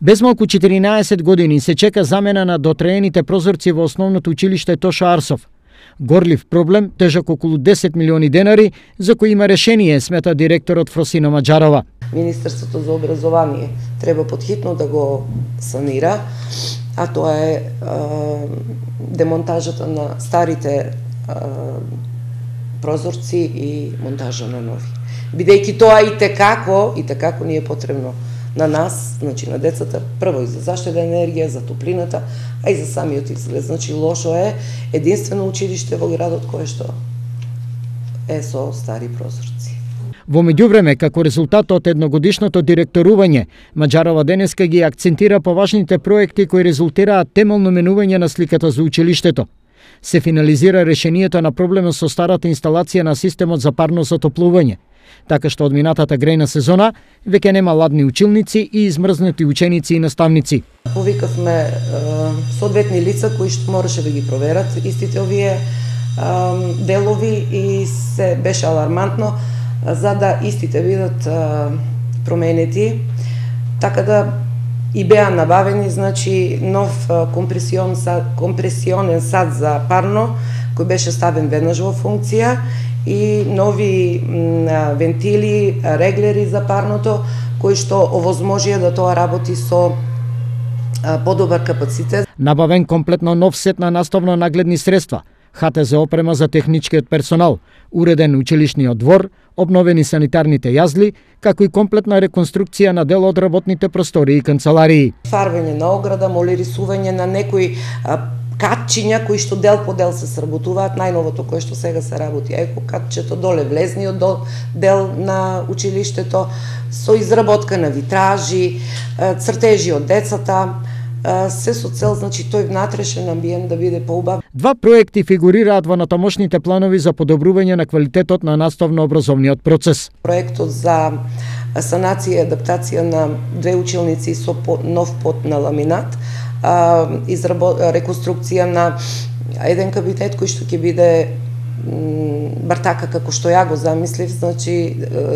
Без малку 14 години се чека замена на дотреените прозорци во основното училиште Тошо Арсов. Горлив проблем, тежак околу 10 милиони денари, за кој има решение, смета директорот Фросина Маџарова. Министерството за образование треба подхитно да го санира, а тоа е демонтажата на старите прозорци и монтажа на нови. Бидејќи тоа и те ни е потребно на нас, значи на децата, прво и за заштеда енергија, за топлината, а и за самиот изглед. Значи лошо е единствено училиште во градот кое што е со стари прозорци. Во меѓувреме, како резултат од едногодишното директорување, Маџарова денеска ги акцентира по важните проекти кои резултираат темелно менување на сликата за училиштето. Се финализира решението на проблемот со старата инсталација на системот за парно затоплување, така што од минатата грејна сезона веќе нема ладни училници и измрзнати ученици и наставници. Повикавме соодветни лица кои што мораше да ги проверат истите овие делови и се беше алармантно за да истите бидат променети, така да и беа набавени, значи нов компресионен сад за парно кој беше ставен веднаш во функција и нови вентили, реглери за парното кои што овозможија да тоа работи со подобар капацитет. Набавен комплетно нов сет на наставно нагледни средства, ХТЗ опрема за техничкиот персонал, уреден училишниот двор, обновени санитарните јазли, како и комплетна реконструкција на дел од работните простори и канцеларии. Фарбење на ограда, молирисување на некои катчиња кои што дел по дел се сработуваат, најновото кое што сега се работи екокатчето, доле влезниот дел на училиштето, со изработка на витражи, цртежи од децата, се со цел, значи, тој внатрешен амбиент да биде поубав. Два проекти фигурираат во натамошните планови за подобрување на квалитетот на наставно-образовниот процес. Проектот за санација и адаптација на две училници со нов под на ламинат, реконструкција на еден кабинет кој што ќе биде бар така како што ја го замислив, значи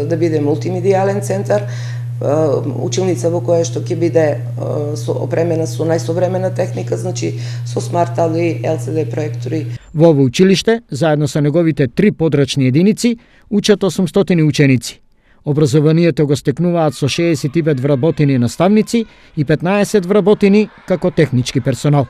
да биде мултимедијален центар, училница во која што ќе биде опремена со најсовремена техника, значи со смарт табли, LCD проектори. Во ово училиште, заедно со неговите 3 подрачни единици, учат 800 ученици. Образованието го стекнуваат со 65 вработени наставници и 15 вработени како технички персонал.